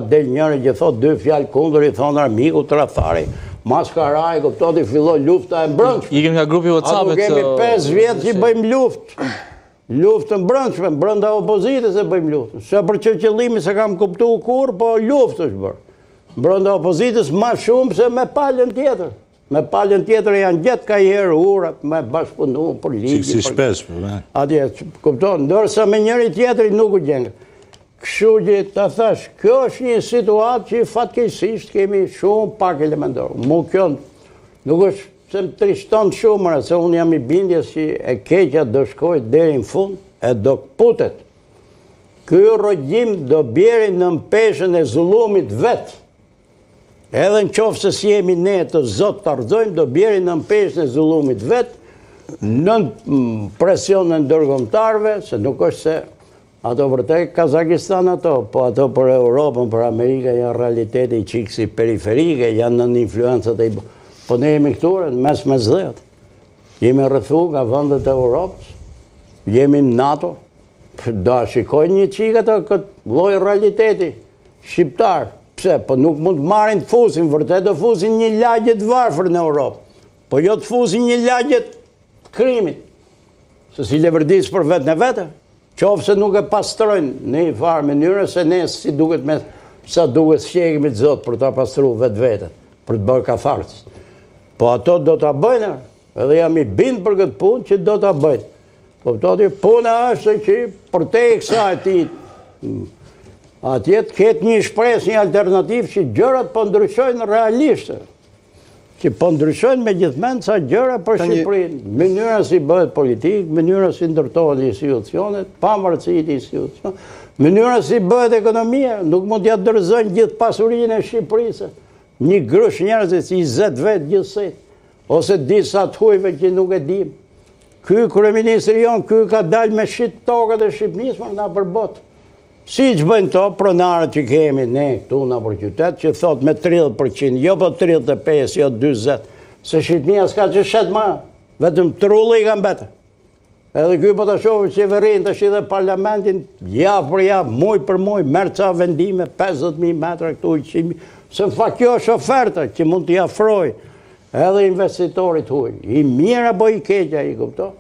Del njëri që thot dy fjalë kundër, i thonë armiku tradhtari, maskaraj, kuptoti, filloi lufta e mbrëmshme. Ikim nga grupi WhatsApp-it. Kemi 5 vjet që bëjmë luftë. Luftën mbrëmshme, brenda opozitës e bëjmë luftën. Se për qëllimi se kam kuptuar kur, po luftë është bërë. Brenda opozitës më shumë se me palën tjetër. Me palën tjetër janë gjetë ka herë urat, me bashkëpunu për ligji. Si shpesh, atje, kupton, ndërsa me njëri tjetëri nuk u gjengë. Kështu që ta thash, kjo është një situatë që fatkeqësisht kemi shumë pak elementar. Mu kjo nuk është se më trishton shumë, se unë jam i bindjes që e keqja do shkoj deri në fund, e do këputet. Ky rrogjim do bjeri në mpeshën e zullumit vetë. Edhe në qofë se si jemi ne të zotë të arëzojmë, do bjeri në mpeshën e zullumit vetë, në presion e ndërkombëtarëve, se nuk është se ato për te Kazakistan ato, po ato për Europën, për Amerika, janë realiteti qikësi periferike, janë në influencët e i... Po ne jemi këture, në mes me zdet. Jemi rrethu nga vëndet e Europës, jemi në NATO, do shikoj një qikë ato këtë loj realiteti shqiptar. Pse, po nuk mund të marrin të fusin, vërtet të fusin një lagjet varfër në Europë, po jo të fusin një lagjet krimit, se si levërdis për vetë në vete, qofë se nuk e pastrojnë në i farë mënyrë, se ne si duket me, sa duket shqegimi të zotë për ta pastru vetë vete, për të bërë kafarcës. Po ato do të bëjnë, edhe jam i bindë për këtë punë që do të bëjnë. Po të të puna është që për te i kësaj ti, atje të ketë një shpresë, një alternativë që gjërat po ndryshojnë realisht, që po ndryshojnë me gjithmonë sa gjëra për Shqipërinë, mënyra si bëhet politikë, mënyra si ndërtohen institucionet, pavarësitë e institucioneve, mënyra si bëhet ekonomia, nuk mund t'ja dorëzojnë gjithë pasurinë e Shqipërisë. Një grush njerëzish 20 vet gjithsej, ose disa të hujve që nuk e dim. Ky kryeministri jon, ky ka dalë me shit tokët e Shqipërisë nga përbot. Si që bëjnë to, pronarët që kemi ne këtu në për qytet, që thot me 30%, jo po 35, jo 20, se Shqipënia s'ka që shetë ma, vetëm trulli i kam bete. Edhe kjo po të shohë qeverin të shi dhe parlamentin, javë për javë, muj për muj, merë ca vendime, 50.000 metra këtu i qimi, se në fakt kjo është oferta që mund t'i afroj edhe investitorit huj. I mira po i keqja i kupto.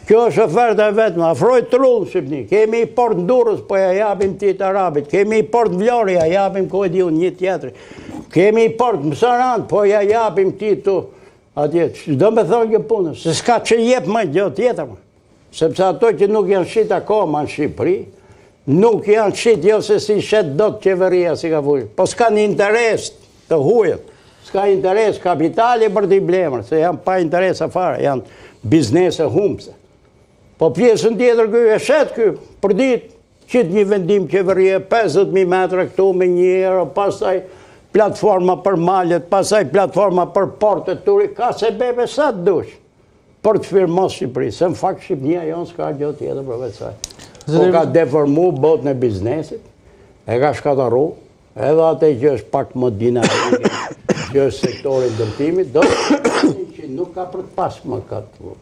Kjo është oferta e vetëm, afroj trull Shqipni, kemi i port në Durrës, po ja japim ti të Arabit, kemi i port në Vlorë, ja japim ko e diu një tjetëri, kemi i port në Sarandë, po ja japim ti tu atje, do me thonë kjo punë, se s'ka që jep më gjë tjetër, sepse ato që nuk janë shit akoma në Shqipëri, nuk janë shit jo se si shet do të qeveria si ka vuj, po s'ka një interes të hujët, s'ka interes kapitali për t'i blemër, se janë pa interes afare, janë biznese humse. Po pjesën tjetër kjo e shetë kjo, për ditë, qitë një vendim qeverie, 50.000 metra këtu me një euro, pasaj platforma për malet, pasaj platforma për portet turi, ka se bebe sa të dush, për të firmos Shqipëri, se në fakt Shqipënia jonë s'ka gjë tjetër për vetë saj. Po ka deformu botën e biznesit, e ka shkataru, edhe atë që është pak më dinamike, që është sektori ndërtimit, do që nuk ka për të pas më këtë.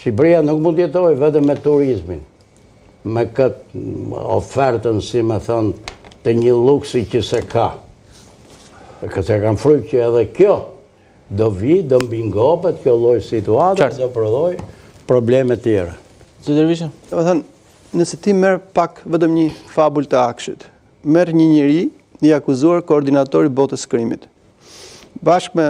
Shqipëria nuk mund jetoj vetëm me turizmin, me këtë ofertën, si me thënë, të një luksi që se ka. Këse kam fryk që edhe kjo do vi, do mbingopet, kjo lloj situatë, do prodhoj probleme tjera. Zë Dervishë? Do të thënë, nëse ti merr pak vetëm një fabull të Akshit, merr një njeri, një akuzuar koordinator i botës krimit, bashkë me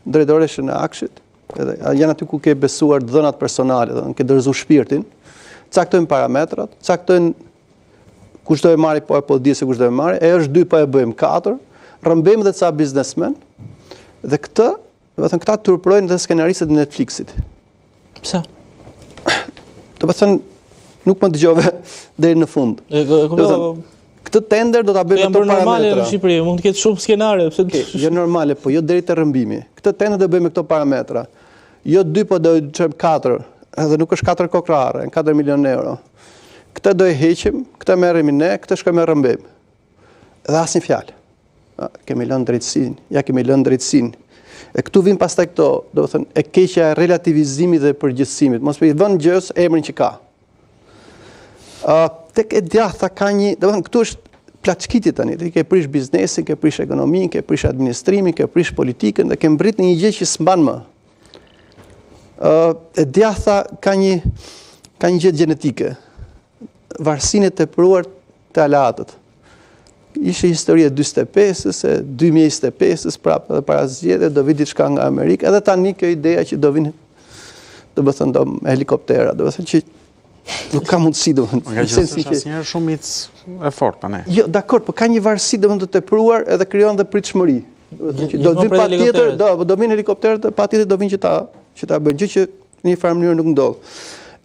drejtoreshën e Akshit, edhe janë aty ku ke besuar dhënat personale, ke dorëzu shpirtin, caktojnë parametrat, caktojnë kush do e marri, po di se kush do e marri, e është 2 po e bëjmë 4, rrëmbejmë dhe ca biznesmen, dhe këtë, do të thënë, këta turprojnë dhe skenaristët e Netflixit. Pse? Do të thënë, nuk më dëgjove deri në fund. Këtë tender do ta bëjmë për normale në Shqipëri, mund të ketë shumë skenare, jo normale, po jo deri te rrëmbimi. Këtë tender do bëjmë me këto parametra. Jo 2, po do të çojmë 4, edhe nuk është 4 kokërare, 4 milionë euro. Këtë do e heqim, këtë merremi ne, këtë shkojmë me rrëmbim. Dhe asnjë fjalë. Kemi lënë drejtësinë, ja kemi lënë drejtësinë. E këtu vin pastaj këto, do të thënë, e keqja e relativizimit dhe përgjithësimit. Mos i vën gjës emrin që ka. Tek e djathta ka një, do të thënë, këtu është plaçkiti tani, ti ke prish biznesin, ke prish ekonominë, ke prish administrimin, ke prish politikën dhe ke mbrit në një gjë që s'mban më. E djatha ka një gjë gjenetike. Varësinë e tepruar të aleatët. Ishte historia 45-ës, 2025-ës, prapë edhe para zgjedhjeve do vi diçka nga Amerika, edhe tani kjo ideja që do vinë, do të thënë, me helikoptera, do të thënë që nuk ka mundësi, do të thënë. Nga që është asnjëherë shumic e fortë tani. Jo, dakor, po ka një varësi do të tepruar edhe krijon dhe pritshmëri. Do vinë patjetër, do vinë helikopterët, patjetër do vinë që ta bëjnë, gjë që në një farë mënyrë nuk ndodh.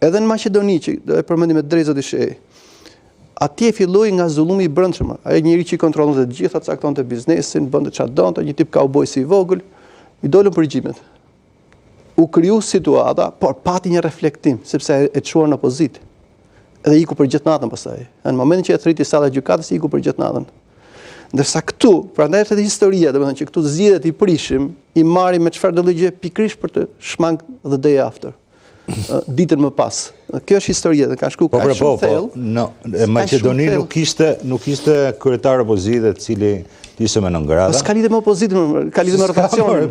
Edhe në Maqedoni, që do e përmendim me drejt zoti Shehi, atje filloi nga zullumi i brendshëm. Ai njeriu që kontrollonte të gjitha, caktonte biznesin, bënte çfarë donte, një tip kaubojsi i vogël, i dolën përgjimet. U kriju situata, por pati një reflektim, sepse e çuar në opozitë. Edhe iku për gjithë natën pastaj. Në momentin që e thriti salla e gjykatës, iku për gjithë natën. Ndërsa këtu, prandaj është edhe historia, domethënë që këtu zgjidhet i prishim, i marrim me çfarë do gjë pikërisht për të shmang the day after. Ditën më pas. Kjo është historia, dhe ka shku ka shumë thellë. Në Maqedoni nuk ishte kryetar opozitë i cili ishte me nëngrada. S'ka lidhje me opozitën, ka lidhje me rotacionin.